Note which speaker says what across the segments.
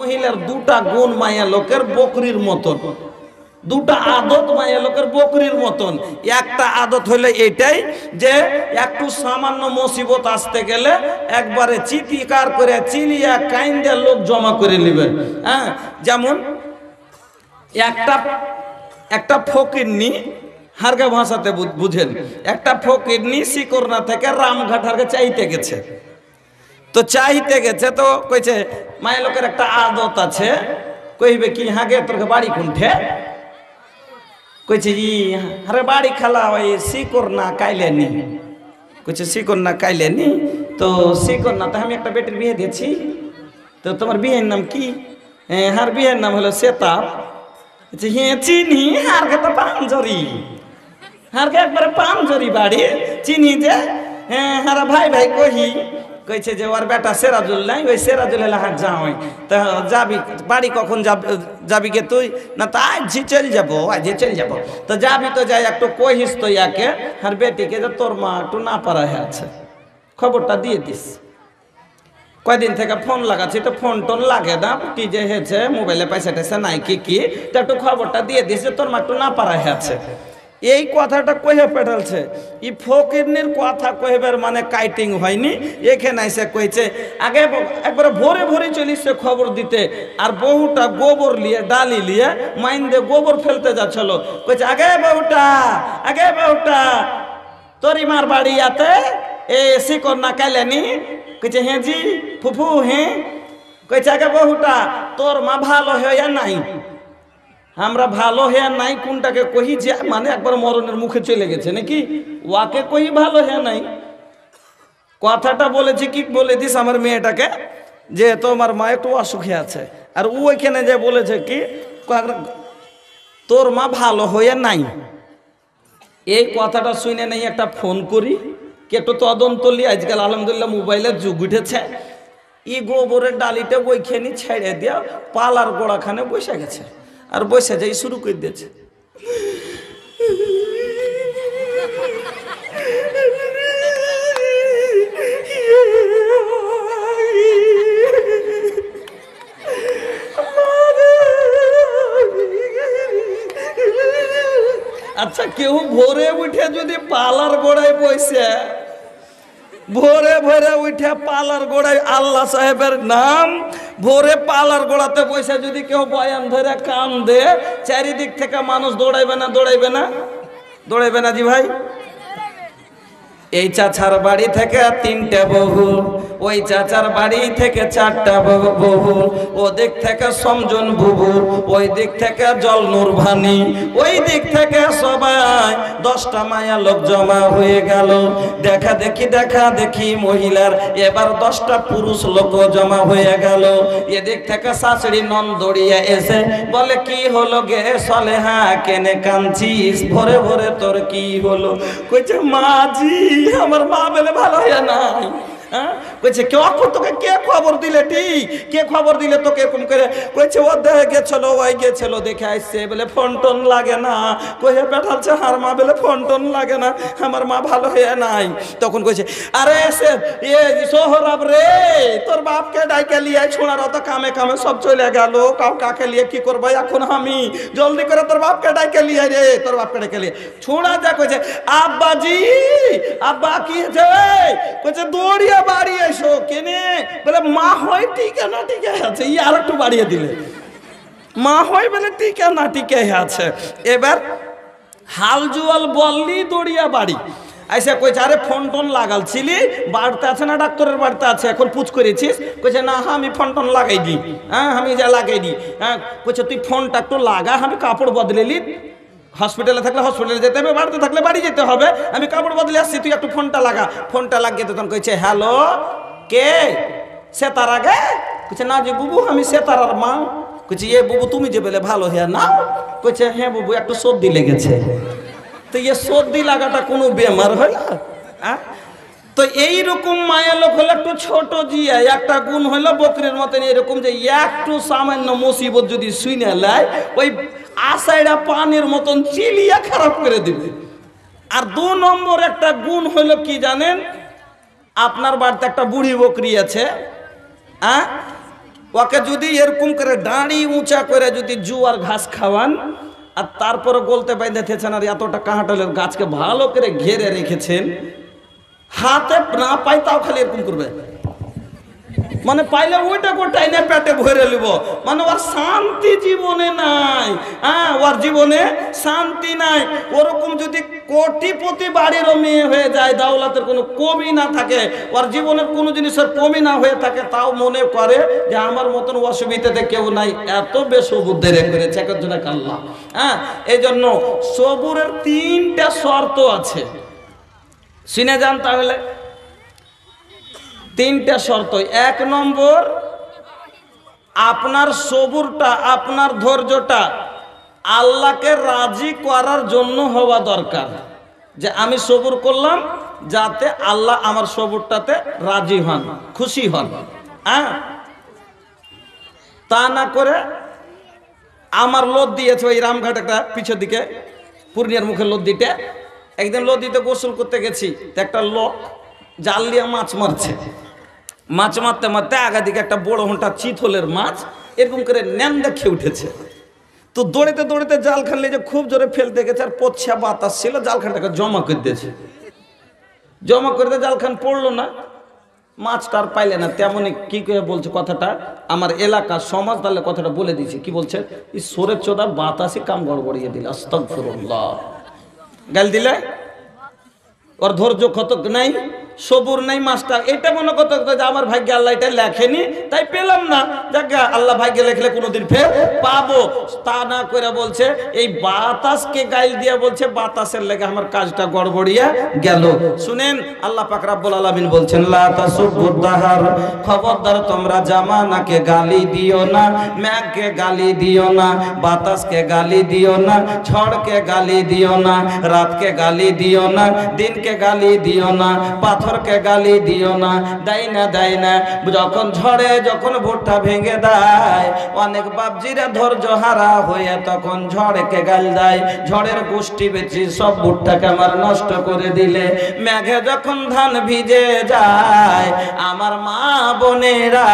Speaker 1: মহিলার দুটা গুণ মায়া লোকের বকরির মতন, দুটা আদত মায়া লোকের বকরির মতন। একটা আদত হইলে এটাই যে একটু সামান্য মুসিবত আসতে গেলে একবারে চিৎকার করে চিলিয়া কাইন্দা লোক জমা করে নেবে। হ্যাঁ, যেমন একটা ফকিরনি, হারগা ভাষাতে বুঝেন, একটা ফকিরনি শিকরনা থেকে রামঘাট হারগে চাইতে গেছে। তো চাইতে গেছে তো কইছে মায়া লোকের একটা আদত আছে, কইবে কি হাগে তোর বাড়ি কোনঠে, কইছে ই আরে বাড়ি খালা ওই শিকরনা কাইলেনি, কইছে শিকরনা কাইলেনি, তো শিকরনা তো আমি একটা বেটির বিয়ে দিয়েছি, তো তোমার বিয়ের নাম কি? হার বিয়ের নাম হলো সেতাব। হ্যাঁ চিনি, হারকে তো পাঞ্জরি, হারকে একবারে পাঞ্জরি বাড়ি চিনি যে। হ্যাঁ হারা ভাই ভাই কহি, কইছে যে ওর বেটা সেরাজুল নাই, ওই সেরাজুল হলে হাত যাওয়াই, তা যাবি বাড়ি কখন যাবি গে তুই? না তা আজ চল যাবো, আজ চল যাবো। তো যাবি তো যাই একটু কহিস তো ইয়াকে আর বেটিকে যে তোর মা একটু না পারা হয়ে আছে, খবরটা দিয়ে দিস। কয়দিন থেকে ফোন লাগাচ্ছি তো ফোন টোন লাগে না, কি যে হয়েছে মোবাইলে পয়সা টয়সা নাই কি তো একটু খবরটা দিয়ে দিস যে তোর মা একটু না পারা হয়ে আছে। এই কথাটা কহে পেটালছে। ই ফকিরনির কথা কহেবার মানে কাইটিং হয়নি, এখানে এসে কইছে আগে একবারে ভোরে ভোরে চলিস খবর দিতে, আর বহুটা গোবর লিয়ে ডালি লিয়ে মাইন দিয়ে গোবর ফেলতে যাচ্ছিল। কইছে আগে বহুটা তোরই মার বাড়ি আতে এ শিকর না কাইলেনি? কইছে হ্যাঁ জি ফুফু হ্যাঁ। কইছে আগে বহুটা তোর মা ভালো হইয়া নাই? আমরা ভালো হ্যাঁ নাই কোনটাকে কহি যে মানে একবার মরণের মুখে চলে গেছে নাকি, ওয়াকে কহি ভালো হ্যাঁ নাই। কথাটা বলেছি কি বলে দিস আমার মেয়েটাকে যে তোমার মা একটু অসুখে আছে, আর ও ওইখানে যে বলেছে কি তোর মা ভালো হয়ে নাই। এই কথাটা শুনে নেই একটা ফোন করি, কি একটু তদন্ত লি। আজকাল আলহামদুলিল্লাহ মোবাইলের যুগ উঠেছে। ই গোবরের ডালিটা ওইখানে ছেড়ে দিয়া পালার গোড়াখানে বসে গেছে, আর বসে যাই শুরু করে দিয়েছে। আচ্ছা কেউ ভোরে উঠে যদি পালার গোড়ায় বসে, ভোরে ভোরে উঠে পালার গোড়ায় আল্লাহ সাহেবের নাম, ভোরে পালার গোড়াতে বসে যদি কেউ বয়ান ধরে কান দে, চারিদিক থেকে মানুষ দৌড়াইবে না? দৌড়াইবে না জি ভাই? এই চাচার বাড়ি থেকে 3টে বহু, ওই চাচার বাড়ি থেকে 4টা বহু, ও দিক থেকে সমজন বুবু, ওই দিক থেকে জলনুর ভানি, ওই দিক থেকে সবাই 10টা মায়া লোক জমা হয়ে গেল। দেখা দেখি মহিলার এবার 10টা পুরুষ লোক জমা হয়ে গেল। এদিক থেকে শাশুড়ি নন দৌড়িয়ে এসে বলে কি হলো গে সলেহা, কেনে কাঁদছিস? ভোরে ভোরে তোর কি হলো? কইছে মাজি আমার মা বলে ভালো হয়ে নাই। কইছে তোকে কে খবর দিলে? কে খবর দিলে তোকে এরকম করে? কইছে ও দেখে গেছিল, ওই গেছিল দেখে আসছে, বলে ফোন টোন লাগে না। কইছে পেঠালছে হার মা বলে ফোন টোন লাগে না, আমার মা ভালো হয়ে নাই। তখন কইছে আরে সে সোহরাব রে, তোর বাপকে ডাইকে লিয়ে ছোড়ার অত কামে সব চলে গেল, কাকে লিয়ে কি করবো এখন আমি? জলদি করে তোর বাপকে ডাইকে লিয়ে রে, তোর বাপকে ডাইকে লিয়ে ছোড়া যা। কইছে আব্বাজি, আব্বা কি হয়েছে? কইছে দৌড়িয়া বাড়ি এসো। কেনে? বলে মা হয় টিকে না টিকে আছে। ই আর একটু বাড়িয়ে দিলে মা হয় বলে টিকে না টিকে আছে। এবার হাল জুয়াল বললি দৌড়িয়া বাড়ি আইসা কইছে আরে ফোন টোন লাগালছিলি, বাড়িতে আছে না? ডাক্তারের বাড়িতে আছে, এখন পুছ করেছিস? কইছে না আমি ফোন টোন লাগাই দিই। হ্যাঁ আমি যা লাগাই দিই। হ্যাঁ কইছে তুই ফোনটা একটু লাগা, আমি কাপড় বদলেলি, হসপিটালে থাকলে হসপিটালে যেতে হবে, বাড়িতে থাকলে বাড়ি যেতে হবে, আমি কাপড় বদলে আসছি, তুই একটু ফোনটা লাগা। ফোনটা লাগিয়ে তখন কইছে হ্যালো কে? সেতার আগে? কইছে না যে বুবু আমি সেতারার মা। কইছে এ বুবু তুমি যে বলে ভালো হ্যাঁ না? কইছে হ্যাঁ বুবু একটু সর্দি লেগেছে। তো এ সর্দি লাগাটা কোনো বেমার হয় না? তো এইরকম মায়া লোক হলো একটু ছোট জিয়া, একটা গুণ হলো বকরির মতন এরকম যে একটু সামান্য মুসিবত যদি শুনে লাই ওই আশাইটা পানির মতন চিলিয়া খারাপ করে দিবে। আর 2 নম্বর একটা গুণ হলো কি জানেন? আপনার বাড়িতে একটা বুড়ি বকরি আছে, ওকে যদি এরকম করে দাঁড়ি উঁচা করে যদি জুয়ার ঘাস খাওয়ান, আর তারপরে গলতে বাইঁধেছেন, আর এতটা কাঁঠালের গাছকে ভালো করে ঘেরে রেখেছেন, হাতে না পাই তাও খালি এরকম করবে, মানে পাইলে ওইটা গোটাই না পেটে ভরে নিব, মানে ওর শান্তি জীবনে নাই। হ্যাঁ, ওর জীবনে শান্তি নাই। ওরকম যদি কোটিপতি বাড়িরও মেয়ে হয়ে যায়, দাওলাতের কোনো কমি না থাকে, ওর জীবনের কোনো জিনিসের কমি না হয়ে থাকে, তাও মনে করে যে আমার মতন অসুবিধাতে কেউ নাই, এত বেসবুদ্ধি করেছে একজন আল্লাহ। হ্যাঁ, এই জন্য সবুরের 3টা শর্ত আছে, শুনে যান তাহলে। 3টা শর্ত। 1 নম্বর, আপনার সবুরটা, আপনার ধৈর্যটা আল্লাহকে রাজি করার জন্য হওয়া দরকার, যে আমি সবুর করলাম যাতে আল্লাহ আমার সবুরটাতে রাজি হন, খুশি হন। হ্যাঁ, তা না করে আমার লোদ দিয়েছে ওই রামঘাট একটা পিছের দিকে পূর্ণিয়ার মুখে লদ্দিটা, একদিন লদ্দিতে গোসল করতে গেছি, একটা লোক জাল দিয়ে মাছ মারছে, মাছ মারতে মারতে আগাদিকে একটা বড় ঘন্টা চিতলের মাছ এরকম করে ন্যান্দা খেয়ে উঠেছে। তো দৌড়েতে দৌড়েতে জালখান নিয়ে যে খুব জোরে ফেলতে গেছে, আর পচ্ছা বাতাস ছিল, জালখানটাকে জমা করে দিয়েছে। জমা করে দিয়ে জালখান পড়লো না, মাছটা আর পাইলে না। তেমনই কি করে বলছে কথাটা, আমার এলাকা সমাজ তাহলে কথাটা বলে দিয়েছে। কি বলছে, এই সোরের চোদা বাতাসে কাম গড়বড়িয়ে দিল, আস্তাগফিরুল্লাহ, গাল দিলে। ওর ধৈর্য কত নাই, সবুর নাই, মাছটা এটা মনে করতে যে আমার ভাগ্যে আল্লাহ এটা লেখেনি তাই পেলাম না, যাক আল্লাহ ভাগ্যে লেখলে কোনোদিন ফের পাবো। তা না করে বলছে এই বাতাসকে গাইল দিয়ে বলছে বাতাসের লেগে আমার কাজটা গড়বড়িয়া গেল। শুনেন, আল্লাহ পাক রব্বুল আলামিন বলছেন, লা তাসুবুদ দাহার, খবরদার তোমরা জামানাকে গালি দিও না, মেঘকে গালি দিও না, বাতাসকে গালি দিও না, ঝড়কে গালি দিও না, রাতকে গালি দিও না, দিনকে গালি দিও না, পাথরকে গালি দিও না। দেয় না দেয় না, যখন ঝড়ে যখন ভুট্টা ভেঙে দেয়, অনেক বাপজিরা ধৈর্য হারা হয়ে তখন ঝড়কে গাল দেয়, ঝড়ের গোষ্ঠী বেচি সব ভুট্টাকে আমার নষ্ট করে দিলে। মেঘে যখন ধান ভিজে যায় আমার মা বোনেরা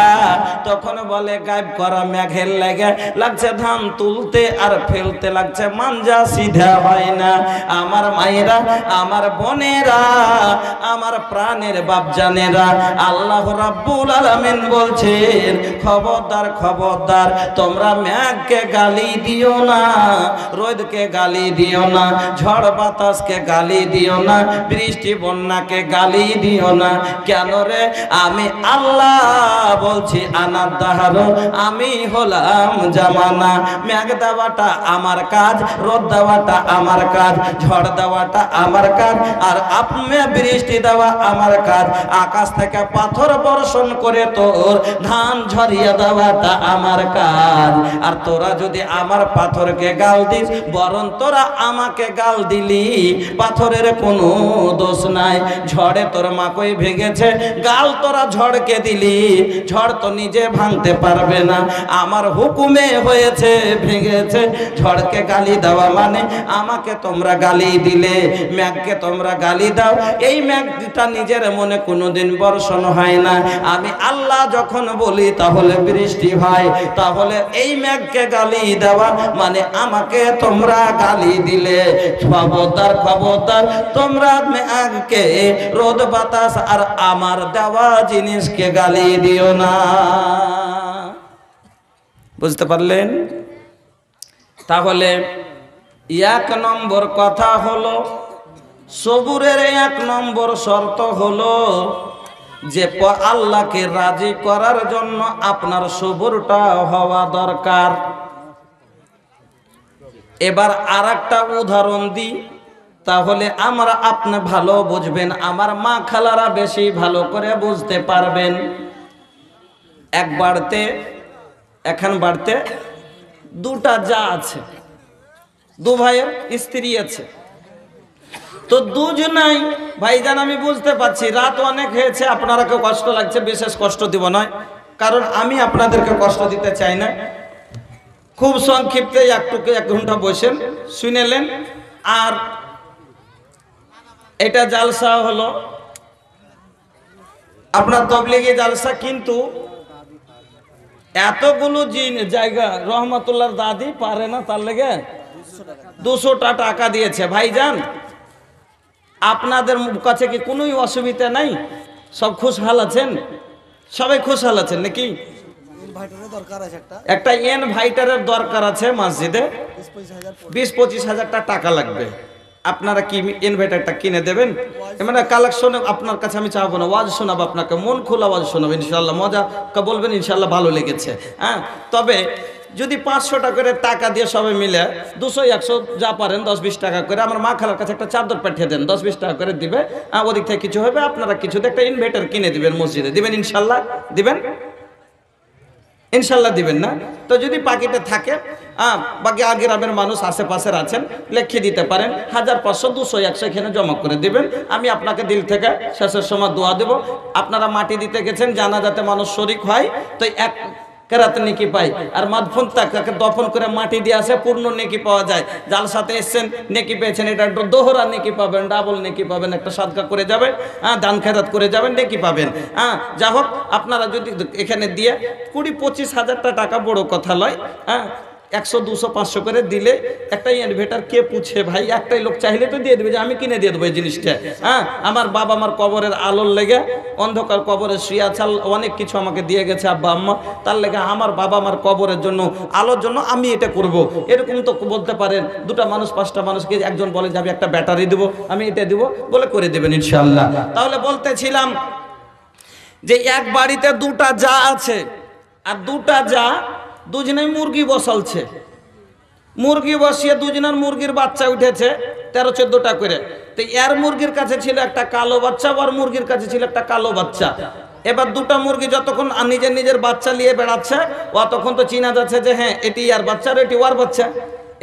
Speaker 1: তখন বলে গায়েব করা মেঘের লেগে লাগছে ধান তুলতে আর ফেলতে লাগছে, মাঞ্জা সিধা হয় না। আমার মায়েরা, আমার বোনেরা, আমার প্রাণের বাপজানেরা, আল্লাহ রাব্বুল আলামিন বলছেন, খবরদার খবরদার তোমরা মেঘকে গালি দিও না, রোদকে গালি দিও না, ঝড় বাতাসকে গালি দিও না, বৃষ্টি বন্যাকে গালি দিও না। কেন রে? আমি আল্লাহ বলছি, আনার দাহার, আমি হলাম জামানা। মেঘ দেওয়াটা আমার কাজ, রোদ দেওয়াটা আমার কাজ, ঝড় দেওয়াটা আমার কাজ, আর আপনি বৃষ্টি দেওয়া আমার কাজ, আকাশ থেকে পাথর বর্ষণ করে তোর ধান ঝরিয়ে দেওয়াটা আমার কাজ। আর তোরা যদি আমার পাথরকে গাল দিস, বরং তোরা আমাকে গাল দিলি, পাথরের কোনো দোষ নাই। ঝড়ে তোর মাকই ভেঙেছে, গাল তোরা ঝড়কে দিলি, ঝড় তো নিজে ভাঙতে পারবে না, আমার হুকুমে হয়েছে ভেঙেছে। ঝড়কে গালি দেওয়া মানে আমাকে তোমরা গালি দিলে, মেঘকে তোমরা গালি দাও, এই মেঘটা নিজের মনে কোনোদিন বর্ষণ হয় না। আমি আল্লাহ যখন বলি তাহলে বৃষ্টি হয়, তাহলে এই মেঘকে গালি দেওয়া মানে আমাকে তোমরা গালি দিলে। খবরদার খবরদার তোমরা মেঘকে, রোদ বাতাস আর আমার দেওয়া জিনিসকে গালি দিও না। বুঝতে পারলেন? তাহলে 1 নম্বর কথা হলো, সবুরের 1 নম্বর শর্ত হলো যে আল্লাহকে রাজি করার জন্য আপনার সবুরটা হওয়া দরকার। এবার আরেকটা উদাহরণ দিই, তাহলে আমরা আপনি ভালো বুঝবেন, আমার মা খালারা বেশি ভালো করে বুঝতে পারবেন। এখন বাড়তে 2টা যা আছে, 2 ভাইয়ের স্ত্রী আছে। তো দুজনাই ভাইজান, আমি বুঝতে পারছি রাত অনেক হয়েছে, আপনারা কেউ কষ্ট লাগছে, বিশেষ কষ্ট দিব নয়, কারণ আমি আপনাদেরকে কষ্ট দিতে চাই না। খুব সংক্ষিপ্তে 1 ঘন্টা বসেন, শুনেলেন। আর এটা জালসা হলো আপনার তবলিগি জালসা, কিন্তু এতগুলো জায়গা রহমাতুল্লাহর দাদি পারে না, তার লেগে 200টা টাকা দিয়েছে। ভাইজান, আপনাদের কাছে কি কোনো অসুবিধা নাই? সব খুশহাল আছেন? সবাই খুশহাল আছেন নাকি? একটা ইনভাইটারের দরকার আছে মসজিদে, 20-25 হাজার টাকা লাগবে। আপনারা কি ইনভাইটারটা কিনে দেবেন? মানে কালেকশন আপনার কাছে আমি চাবো না, ওয়াজ শোনাবো আপনাকে, মন খোলা ওয়াজ শোনাবো ইনশাল্লাহ, মজা বলবেন ইনশাল্লাহ ভালো লেগেছে। হ্যাঁ, তবে যদি 500 টাকা করে টাকা দিয়ে সবাই মিলে 200-100 যা পারেন 10-20 টাকা করে আমার মা খালার কাছে একটা চাদর পাঠিয়ে দেন, 10-20 টাকা করে দিবে, ওদিক থেকে কিছু হবে, আপনারা কিছু একটা ইনভাইটার কিনে দিবেন, মসজিদে দিবেন ইনশাল্লাহ। দিবেন ইনশাল্লাহ? দিবেন না? তো যদি পাকিটা থাকে, বাকি গ্রামের মানুষ আশেপাশের আছেন, লিখে দিতে পারেন 1000, 500, 200, 100 এখানে জমা করে দিবেন। আমি আপনাকে দিল থেকে শেষের সময় দোয়া দেব। আপনারা মাটি দিতে গেছেন, জানাজাতে মানুষ শরীক হয়, তো এক কেরাত নেকি পাই, আর মাদফুন তাকে দফন করে মাটি দিয়ে আসে, পূর্ণ নেকি পাওয়া যায়। যার সাথে এসছেন নেকি পেয়েছেন, এটা একটু দোহরা নেকি পাবেন, ডাবল নেকি পাবেন, একটা সাদকা করে যাবেন, দান খেরাত করে যাবেন, নেকি পাবেন। যা হোক, আপনারা যদি এখানে দিয়ে 20-25 হাজার টাকা বড় কথা লয়, 100, 200, 500 করে দিলে একটা ইনভার্টার কে পুছে ভাই? একটাই লোক চাইলে তো দিয়ে দেবে, যে আমি কিনে দিয়ে দেবো এই জিনিসটা। আমার বাবা আমার কবরের আলোর লেগে, অন্ধকার কবরে শুয়ে চাল অনেক কিছু আমাকে দিয়ে গেছে আব্বা আম্মা, তার লেগে আমার বাবা আমার কবরের জন্য, আলোর জন্য আমি এটা করব। এরকম তো বলতে পারেন, 2টা মানুষ 5টা মানুষকে একজন বলে যে আমি একটা ব্যাটারি দেবো, আমি এটা দেবো বলে করে দেবেন ইনশাআল্লাহ। তাহলে বলতেছিলাম যে এক বাড়িতে 2টা যা আছে, আর 2টা যা দুজনেই মুরগি বসালছে। মুরগি বসিয়ে দুজনের মুরগির বাচ্চা উঠেছে 13-14টা করে। তো এর মুরগির কাছে ছিল একটা কালো বাচ্চা, ওর মুরগির কাছে ছিল একটা কালো বাচ্চা। এবার 2টা মুরগি যতক্ষণ নিজের নিজের বাচ্চা নিয়ে বেড়াচ্ছে, তখন তো চিনা যাচ্ছে যে হ্যাঁ এটি আর বাচ্চা, আর এটি ওর বাচ্চা।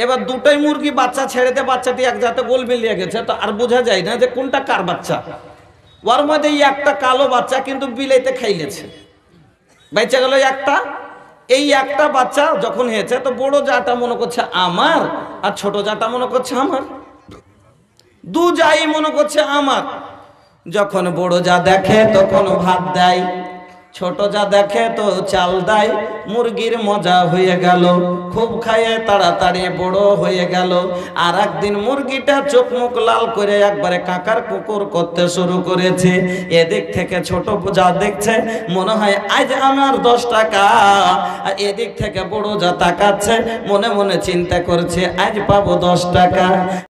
Speaker 1: এবার 2টাই মুরগি বাচ্চা ছেড়ে দিয়ে বাচ্চাটি এক জাতে গোল মিলিয়ে গেছে, তো আর বোঝা যায় না যে কোনটা কার বাচ্চা। ওর মধ্যে একটা কালো বাচ্চা কিন্তু বিলাইতে খাইলেছে, বেঁচে গেল একটা। এই একটা বাচ্চা যখন হয়েছে, তো বড় জাটা মনে করছে আমার, আর ছোট জাটা মনে করছে আমার, 2 যাই মনে করছে আমার। যখন বড় যা দেখে তখন ভাত দেয়, ছোট যা দেখে তো চাল দেয়। মুরগির মজা হয়ে গেল, খুব খায়ে তাড়াতাড়ি বড় হয়ে গেল। আর একদিন মুরগিটা চোখ মুখ লাল করে একবারে কাকার কুকুর করতে শুরু করেছে। এদিক থেকে ছোট যা দেখছে, মনে হয় আজ আমার 10 টাকা। আর এদিক থেকে বড় যা তাকাচ্ছে, মনে মনে চিন্তা করছে আজ পাবো 10 টাকা।